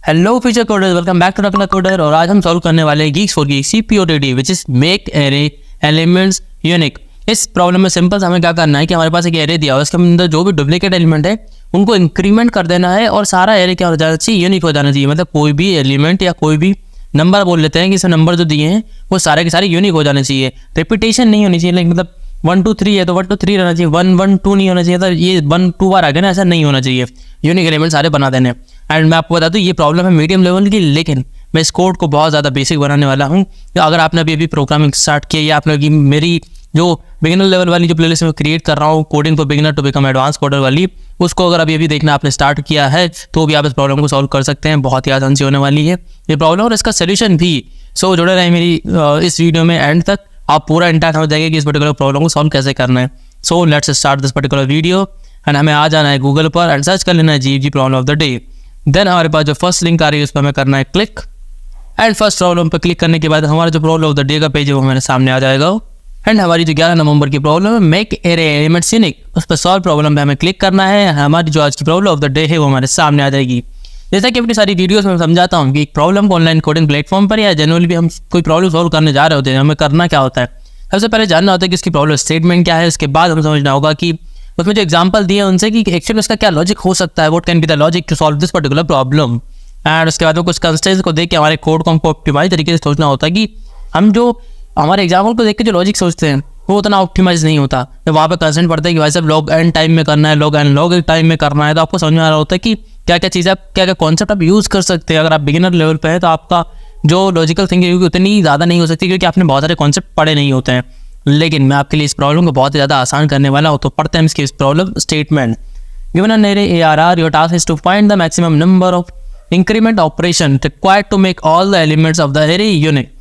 Hello future coders, welcome back to Takla coder. और आज हम सॉल्व करने वाले हैं geeks for geeks CPOTD which is make array elements unique. इस प्रॉब्लम में सिंपल हमें क्या करना है कि हमारे पास एक एरे दिया हुआ है, उसके अंदर जो भी डुप्लीकेट एलिमेंट है उनको इंक्रीमेंट कर देना है और सारा एरे क्या हो जाना चाहिए, यूनिक हो जाना चाहिए। मतलब कोई भी एलिमेंट या कोई भी नंबर बोल लेते हैं कि इसमें नंबर जो दिए हैं वो सारे के सारे यूनिक हो जाने चाहिए, रिपीटेशन नहीं होनी चाहिए। लाइक मतलब 1 2 3 है तो 1 2 3 रहना चाहिए, 1 1 2 नहीं होना चाहिए। तो ये 1 2 बार आ गया ना, ऐसा नहीं होना चाहिए। यूनिक एलिमेंट सारे बना देने। एंड मैं आपको बता दूं ये प्रॉब्लम है मीडियम लेवल की, लेकिन मैं इस कोड को बहुत ज़्यादा बेसिक बनाने वाला हूँ। तो अगर आपने अभी प्रोग्रामिंग स्टार्ट किया या आपने अभी मेरी जो बिगिनर लेवल वाली जो प्लेलिस्ट में क्रिएट कर रहा हूँ, coding for beginner to become advance coder वाली, उसको अगर अभी देखना आपने स्टार्ट किया है तो भी आप इस प्रॉब्लम को सॉल्व कर सकते हैं। बहुत ही आसान सी होने वाली है ये प्रॉब्लम और इसका सोल्यूशन भी। सो जुड़े रहे मेरी इस वीडियो में एंड तक, आप पूरा इंटैक्ट हो जाएगा कि इस पर्टिकुलर प्रॉब्लम को सॉल्व कैसे करना है। So let's start this particular video. And हमें आ जाना है गूगल पर एंड सर्च कर लेना है GFG problem of the day. Then हमारे पास जो फर्स्ट लिंक आ रही है उस पर हमें करना है क्लिक। एंड फर्स्ट प्रॉब्लम पर क्लिक करने के बाद हमारा जो प्रॉब्लम ऑफ द डे का पेज है वो हमारे सामने आ जाएगा। एंड हमारी जो 11 नवंबर की प्रॉब्लम है मेक एरे एलिमेंट्स यूनिक, उस पर सॉल्व प्रॉब्लम पे हमें क्लिक करना है। हमारी जो आज की प्रॉब्लम ऑफ द डे है वो हमारे सामने आ जाएगी। जैसा कि अपनी सारी वीडियोस में समझाता हूँ कि एक प्रॉब्लम को ऑनलाइन कोडिंग प्लेटफॉर्म पर या जनरली भी हम कोई प्रॉब्लम सॉल्व करने जा रहे होते हैं, हमें करना क्या होता है, सबसे पहले जानना होता है कि उसकी प्रॉब्लम स्टेटमेंट क्या है। उसके बाद हमें समझना होगा कि उसमें जो एग्जांपल दिए हैं उनसे कि एक्चुअली उसका क्या लॉजिक हो सकता है, what can be the logic to solve this particular problem. And उसके बाद में कुछ कंस्ट्रेंट्स को देख के हमारे कोड को हमको ऑप्टिमाइज तरीके से सोचना होता है कि हम जो हमारे एग्जाम्पल को देख के जो लॉजिक सोचते हैं वो उतना ऑप्टिमाइज नहीं होता। जब वहाँ पे कंस्ट्रेंट पड़ता है कि भाई साहब लॉग एन टाइम में करना है, लॉग एन लॉग टाइम में करना है, तो आपको समझ में आ रहा होता है कि क्या क्या चीज़ें, क्या क्या कॉन्सेप्ट आप यूज़ कर सकते हैं। अगर आप बिगिनर लेवल पे है तो आपका जो लॉजिकल थिंकिंग उतनी ज़्यादा नहीं हो सकती क्योंकि आपने बहुत सारे कॉन्सेप्ट पढ़े नहीं होते हैं। लेकिन मैं आपके लिए इस प्रॉब्लम को बहुत ही ज़्यादा आसान करने वाला हूँ। तो पढ़ते हैं इसकी इस problem statement. Given an array ARR, your task is to find the maximum number of increment operation required to make all the elements of the array unique.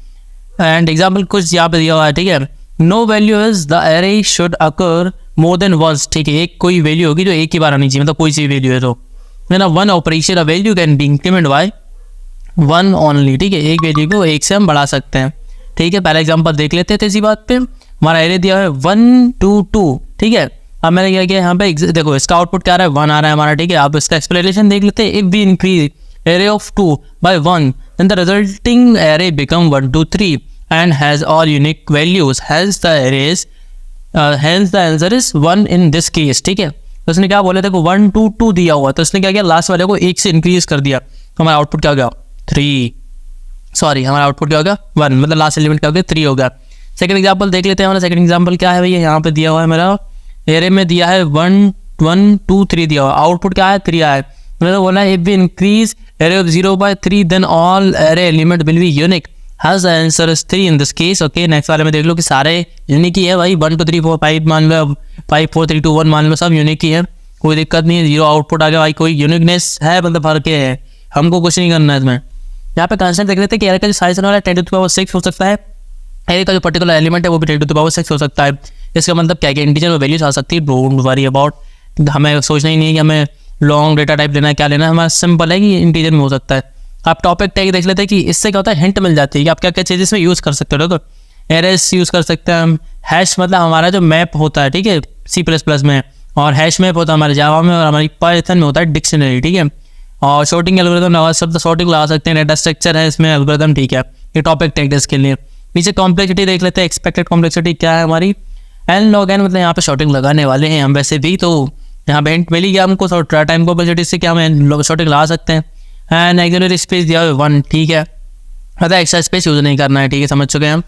And example कुछ यहाँ पे दिया हुआ है, ठीक है। No value is the array should occur more than once, ठीक है। एक कोई वैल्यू होगी जो एक ही बार आनी चाहिए, मतलब कोई सी वैल्यू है तो ना one operation value can be increment by one only, ठीक है। एक वैल्यू को एक से हम बढ़ा सकते हैं, ठीक है। पहला एग्जांपल देख लेते थे इसी बात पे। हमारा एरे दिया है 1 2 2, ठीक है। अब मैंने क्या किया यहाँ पे, देखो इसका आउटपुट क्या आ रहा है, 1 आ रहा है हमारा, ठीक है। आप इसका एक्सप्लेनेशन देख लेते हैं। If we increase array of 2 by 1 then the resulting array become 1 2 3 and has all unique values, hence the answer is 1 in this case, ठीक है। तो उसने क्या बोला था को 1 2 2 दिया हुआ, तो उसने क्या किया लास्ट वाले को 1 से इंक्रीज कर दिया। तो हमारा आउटपुट क्या हो गया 3, सॉरी हमारा आउटपुट क्या हो गया 1, मतलब लास्ट एलिमेंट क्या हो गया 3 हो गया। सेकंड एग्जांपल देख लेते हैं। हमारा सेकंड एग्जांपल क्या है भैया, यहाँ पे दिया हुआ है मेरा एरे में दिया है 1 1 2 3 दिया हुआ, आउटपुट क्या है 3 आया। मतलब बोला if we increase array of 0 by 3 then all array element will be unique, has the answer is 3 in this case, okay। Next वाले में देख लो कि सारे यूनिक ही है भाई, 1 2 3 4 5 मान लो, 5 4 3 2 1 मान लो, सब यूनिक ही है, कोई दिक्कत नहीं है। 0 आउटपुट आ गया भाई, कोई यूनिकनेस है, मतलब फर्क है, हमको कुछ नहीं करना है इसमें। यहाँ पे कंस्टेंट देख लेते हैं कि एरे का जो साइज होने वाला है 10 to the power 6 हो सकता है, एरे का जो पर्टिकुलर एलिमेंट है वो भी 10 to the power 6 हो सकता है। इसका मतलब क्या इंटीजर में वैल्यूज आ सकती है, डोंट वरी अबाउट, हमें सोचना ही नहीं है कि हमें लॉन्ग डेटा टाइप लेना है, क्या लेना है, हमारा सिंपल है कि इंटीजर में हो सकता है। आप टॉपिक टैग देख लेते हैं कि इससे क्या होता है, हिंट मिल जाती है कि आप क्या क्या चीज़ इसमें यूज़ कर सकते हो। तो एरेस यूज़ कर सकते हैं हम, हैश मतलब हमारा जो मैप होता है, ठीक है, C++ में, और हैश मैप होता है हमारे जावा में, और हमारी पाइथन में होता है डिक्शनरी, ठीक है। और शॉर्टिंग एल्गोरिथम लगा शब्द शॉर्टिंग लगा सकते हैं, डेटा स्ट्रक्चर है इसमें एल्गोरिथम, ठीक है। ये टॉपिक टैग इसके लिए। नीचे कॉम्प्लेक्सिटी देख लेते हैं, एक्सपेक्टेड कॉम्प्लेक्सिटी क्या है हमारी, एन लॉग एन, मतलब यहाँ पे शॉर्टिंग लगाने वाले हैं हम वैसे भी, तो यहाँ पे हिंट मिली गया हमको टाइम कॉम्प्लेक्सिटी से क्या हम शॉर्टिंग लगा सकते हैं। एंड एक्सिलरी स्पेस दिया हुआ 1, ठीक है, मतलब एक्स्ट्रा स्पेस यूज़ नहीं करना है, ठीक है, समझ चुके हैं हम।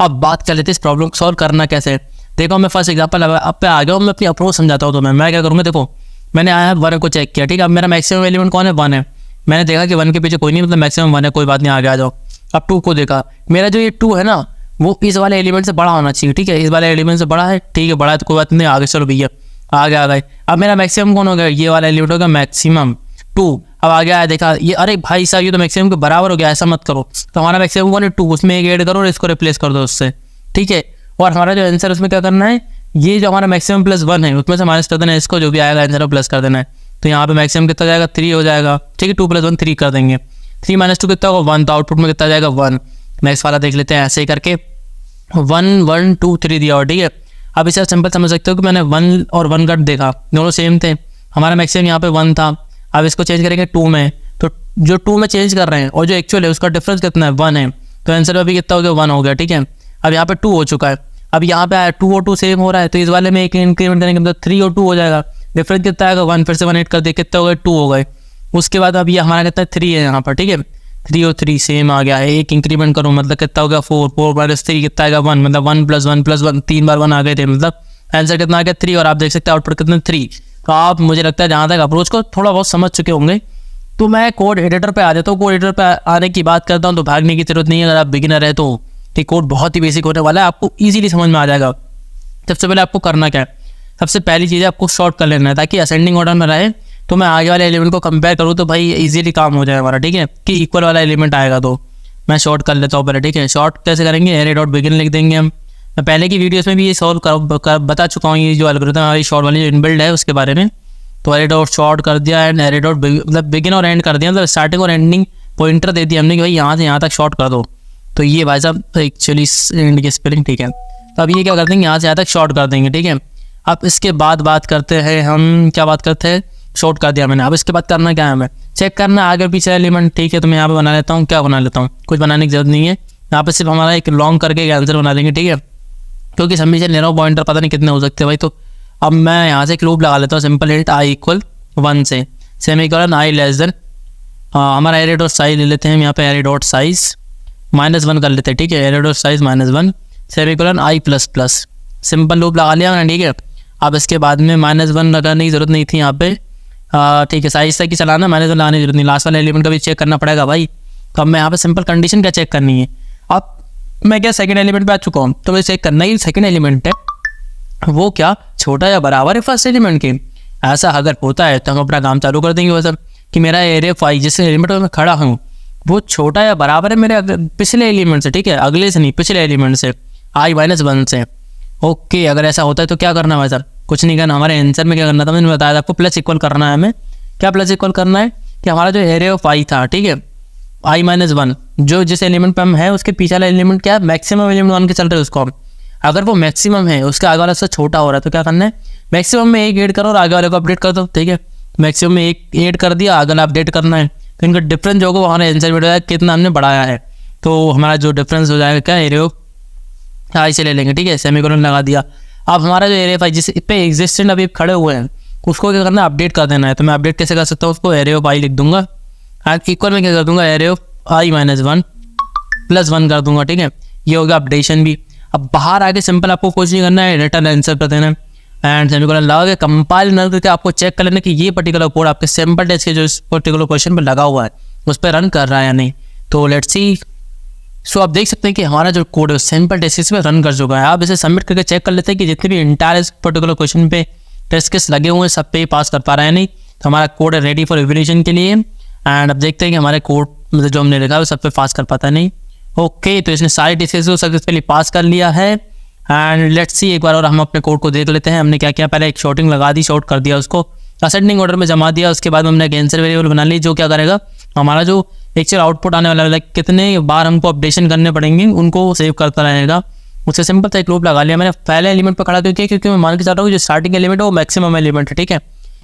अब बात कर लेते हैं इस प्रॉब्लम को सॉल्व करना कैसे। देखो मैं फर्स्ट एग्जांपल अब पे आ गया हूँ, मैं अपनी अप्रोच समझाता हूँ। तो मैं क्या करूँगा, देखो मैंने आया 1 को चेक किया, ठीक है। अब मेरा मैक्सिमम एलिमेंट कौन है, 1 है। मैंने देखा कि 1 के पीछे कोई नहीं, मतलब मैक्सिमम 1 है, कोई बात नहीं, आगे आ जाओ। अब 2 को देखा, मेरा जो ये 2 है ना वो इस वाले एलिमेंट से बड़ा होना चाहिए, ठीक है। इस वाले एलिमेंट से बड़ा है, ठीक है, बड़ा है तो कोई बात नहीं, आगे चलो भैया, आगे आ गए। अब मेरा मैक्सिमम कौन हो गया, ये वाला एलिमेंट होगा मैक्सिमम 2। अब आ गया है, देखा ये, अरे भाई साहब ये तो मैक्सिमम के बराबर हो गया, ऐसा मत करो। तो हमारा मैक्सिमम 1 है 2, उसमें एक ऐड करो और इसको रिप्लेस कर दो उससे, ठीक है। और हमारा जो आंसर उसमें क्या करना है, ये जो हमारा मैक्सिमम प्लस 1 है उसमें से माइनस कर देना है, इसको जो भी आएगा आंसर प्लस कर देना है। तो यहाँ पे मैक्सिमम कितना जाएगा 3 हो जाएगा, ठीक है। 2 + 1 3 कर देंगे, 3 - 2 कितना होगा 1, तो आउटपुट में कितना जाएगा 1। नेक्स्ट वाला देख लेते हैं, ऐसे ही करके 1 1 2 3 दिया और, ठीक है। अब इसे सिंपल समझ सकते हो कि मैंने 1 और 1 कट देखा, दोनों सेम थे, हमारा मैक्सिमम यहाँ पे 1 था। अब इसको चेंज करेंगे 2 में, तो जो 2 में चेंज कर रहे हैं और जो एक्चुअल है उसका डिफरेंस कितना है, 1 है। तो आंसर अभी कितना हो गया, 1 हो गया, ठीक है। अब यहाँ पे 2 हो चुका है, अब यहाँ पे 2 और 2 सेम हो रहा है, तो इस वाले में एक इंक्रीमेंट करने के मतलब 3 और 2 हो जाएगा। डिफरेंस कितना आएगा, 1, फिर से 1 ऐड कर दे, कितना हो गए, 2 हो गए। उसके बाद अब ये हमारा कितना है, 3 है यहाँ पर, ठीक है। 3 और 3 सेम आ गया है, एक इंक्रीमेंट करो मतलब कितना हो गया, 4, 4 माइनस 3 कितना आएगा, 1, मतलब 1 + 1 + 1, 3 बार 1 आ गए थे, मतलब आंसर कितना आ गया, 3। और आप देख सकते हैं आउटपुट कितना, 3। तो आप मुझे लगता है जहाँ तक अप्रोच को थोड़ा बहुत समझ चुके होंगे। तो मैं कोड एडिटर पे आ जाता हूँ। कोड एडिटर पे आने की बात करता हूँ तो भागने की जरूरत नहीं है। अगर आप बिगिनर है तो ये कोड बहुत ही बेसिक होने वाला है, आपको इजीली समझ में आ जाएगा। सबसे पहले आपको करना क्या है, सबसे पहली चीज़ है आपको शॉर्ट कर लेना है ताकि असेंडिंग ऑर्डर में रहे। तो मैं आगे वाले एलिमेंट को कंपेयर करूँ तो भाई इजीली काम हो जाए हमारा, ठीक है, कि इक्वल वाला एलिमेंट आएगा। तो मैं शॉर्ट कर लेता हूँ पहले, ठीक है। शॉर्ट कैसे करेंगे, एरे डॉट बिगिन लिख देंगे हम। मैं पहले की वीडियोस में भी ये सॉल्व बता चुका हूँ, ये जो एल्गोरिथम हमारी शॉर्ट वाली जो इनबिल्ड है उसके बारे में। तो एरे डॉट शॉर्ट कर दिया एंड एरे डॉट मतलब बिगिन और एंड कर दिया, मतलब स्टार्टिंग और एंडिंग पॉइंटर दे दिया हमने कि भाई यहाँ से यहाँ तक शॉर्ट कर दो। तो ये भाई साहब एक्चुअली एंड की स्पेलिंग, ठीक है। तो अब ये क्या कर देंगे, यहाँ से यहाँ तक शॉर्ट कर देंगे, ठीक है। अब इसके बाद बात करते हैं हम, क्या बात करते हैं, शॉर्ट कर दिया मैंने। अब इसके बाद करना क्या है, हमें चेक करना आगे पीछे एलिमेंट, ठीक है। तो मैं यहाँ पे बना लेता हूँ, क्या बना लेता हूँ, कुछ बनाने की जरूरत नहीं है। यहाँ पे सिर्फ हमारा एक लॉन्ग करके एक आंसर बना देंगे, ठीक है, क्योंकि सबमिशन ले रहा हूँ, पॉइंटर पता नहीं कितने हो सकते हैं भाई। तो अब मैं यहाँ से एक लूप लगा लेता हूँ, सिंपल इंट i = 1 से सेमीकोलन i <, हमारा एरे डॉट साइज ले लेते हैं हम यहाँ पे, एरे डॉट साइज -1 कर लेते हैं, ठीक है। Array dot size -1 semicolon i++, simple loop लगा लिया मैंने, ठीक है। अब इसके बाद में -1 लगाने की जरूरत नहीं थी यहाँ पे, ठीक है, साइज तक ही चलाना, -1 लगाने की जरूरत नहीं। लास्ट वाला एलिमेंट का भी चेक करना पड़ेगा भाई। तो अब मैं यहाँ पे सिंपल कंडीशन क्या चेक करनी है, अब मैं क्या सेकंड एलिमेंट पे आ चुका हूँ, तो मुझे चेक करना है सेकंड एलिमेंट है वो क्या छोटा या बराबर है फर्स्ट एलिमेंट के। ऐसा अगर होता है तो हम अपना काम चालू कर देंगे वैसे कि मेरा एरे 5 जिस एलिमेंट में मैं खड़ा हूँ वो छोटा या बराबर है मेरे पिछले एलिमेंट से, ठीक है, अगले से नहीं, पिछले एलिमेंट से, i-1 से। ओके, अगर ऐसा होता है तो क्या करना है सर, कुछ नहीं करना। हमारे आंसर में क्या करना था मैंने बताया था आपको, प्लस इक्वल करना है हमें। क्या प्लस इक्वल करना है कि हमारा जो एरे ऑफ i था, ठीक है, i-1 जो जिस एलिमेंट पे हम है उसके पीछे वाला एलिमेंट क्या है, मैक्सिमम एलिमेंट मान के चल रहे हैं उसको हम। अगर वो मैक्सिमम है उसका आगे वाला से छोटा हो रहा है तो क्या करना है, मैक्सिमम में 1 ऐड करो और आगे वाले को अपडेट कर दो, ठीक है। मैक्सिमम में 1 ऐड कर दिया, आगे वाला अपडेट करना है, तो इनका डिफरेंस जो होगा वो हमारे आंसर में हो जाएगा कितना हमने बढ़ाया है। तो हमारा जो डिफरेंस हो जाएगा क्या, एरे ऑफ i से ले लेंगे, ठीक है, सेमीकोलन लगा दिया। अब हमारा जो एरे ऑफ i जिस पे एग्जिस्टेंट अभी खड़े हुए हैं उसको क्या करना है, अपडेट कर देना है। तो मैं अपडेट कैसे कर सकता हूँ उसको, एरे ऑफ i लिख दूंगा एंड इक्वल में क्या कर दूंगा, एरे ऑफ i-1 + 1 कर दूंगा, ठीक है। ये होगा अपडेशन भी। अब बाहर आके सिंपल आपको कुछ नहीं करना है, रिटर्न आंसर कर देना है एंड सेमीकोलन लगा के कंपाइल न करके आपको चेक कर लेना कि ये पर्टिकुलर कोड आपके सैंपल टेस्ट के जो इस पर्टिकुलर क्वेश्चन पर लगा हुआ है उस पर रन कर रहा है या नहीं। तो लेट्स सी। सो आप देख सकते हैं कि हमारा जो कोड है सैंपल टेस्ट पे रन कर चुका है। आप इसे सबमिट करके चेक कर लेते हैं कि जितने भी इंटायर इस पर्टिकुलर क्वेश्चन पे टेस्ट केस लगे हुए हैं सब पे पास कर पा रहा है नहीं। तो हमारा कोड है रेडी फॉर इवैल्यूएशन के लिए एंड अब देखते हैं कि हमारे कोड मतलब जो हमने लिखा है वो सब पे पास कर पाता नहीं। ओके, तो इसने सारे टेस्ट केस को सक्सेसफुली पास कर लिया है एंड लेट्स सी। एक बार और हम अपने कोड को देख लेते हैं हमने क्या किया। पहले एक शॉर्टिंग लगा दी, शॉर्ट कर दिया, उसको असेंडिंग ऑर्डर में जमा दिया। उसके बाद हमने एक आंसर वेरिएबल बना ली जो क्या करेगा, हमारा जो एक्चुअल आउटपुट आने वाला है कितने बार हमको अपडेशन करने पड़ेंगे उनको सेव करता रहेगा। उससे सिंपल सा एक लूप लगा लिया मैंने। पहले एलिमेंट पर खड़ा क्योंकि मैं मान के चाहता हूँ जो स्टार्टिंग एलिमेंट है वो मैक्सिमम एलिमेंट है, ठीक है,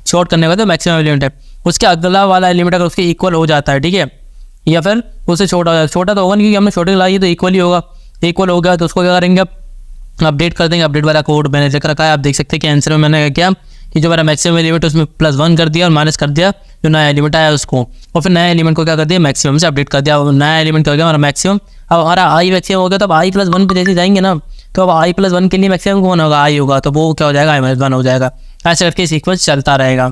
शॉर्ट करने का तो मैक्सिमम एलिमेंट है। उसके अगला वाला एलिमेंट अगर उसके इक्वल हो जाता है, ठीक है, या फिर उससे छोटा हो जाता है, छोटा तो होगा नहीं क्योंकि हमने शॉर्टिंग लगाई तो इक्वल ही होगा। इक्वल हो गया तो उसको क्या करेंगे, अपडेट कर देंगे। अपडेट वाला कोड मैंने लिख रखा है, आप देख सकते हैं कि आंसर में मैंने क्या कि जो मेरा मैक्सिमम एलिमेंट उसमें +1 कर दिया और माइनस कर दिया जो नया एलिमेंट आया उसको, और फिर नया एलिमेंट को क्या कर दिया मैक्सिमम से अपडेट कर दिया। नया एलिमेंट हो गया हमारा मैक्सिमम। अब हमारा i मैक्सिमम हो गया तो अब i+1 पे जैसे जाएंगे ना तो अब i+1 के लिए मैक्सिमम कौन होगा, i होगा, तो वो क्या हो जाएगा i-1 हो जाएगा। ऐसे करके सीक्वेंस चलता रहेगा।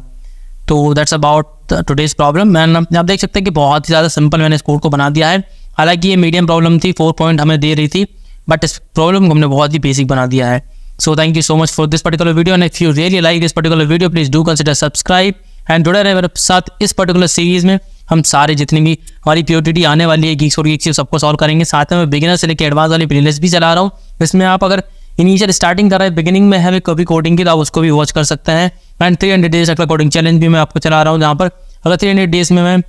तो that's about today's problem. Man आप देख सकते हैं कि बहुत ही ज़्यादा सिंपल मैंने इस कोड को बना दिया है। हालांकि ये मीडियम प्रॉब्लम थी, 4 पॉइंट हमें दे रही थी, बट इस प्रॉब्लम को हमने बहुत ही बेसिक बना दिया है। So thank you so much for this particular video and if you really like this particular video please do consider subscribe and जुड़े रहे मेरे साथ इस पर्टिकुलर सीरीज में। हम सारे जितनी भी हमारी POTT आने वाली है Geeks for Geeks सबको सॉल्व करेंगे। साथ में मैं बिगिनर से लेकर एडवांस वाली प्लेलिस्ट भी चला रहा हूँ। इसमें आप अगर इनिशियल स्टार्टिंग कर रहे हैं, बिगिनिंग में है कभी कोडिंग की, तो आप उसको भी वॉच कर सकते हैं। एंड 300 डेज तक कोडिंग चैलेंज भी मैं आपको चला रहा हूँ, जहाँ पर अगर 300 डेज में मैं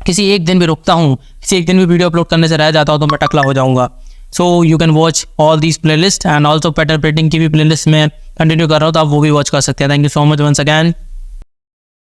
किसी एक दिन भी रुकता हूँ, किसी एक दिन भी वीडियो अपलोड करने से रह जाता हूँ तो मैं टकला हो जाऊँगा। So you can watch all these playlists and also pattern predicting की भी playlist में कंटिन्यू कर रहा हूँ तो आप वो भी वॉच कर सकते हैं। Thank you so much once again.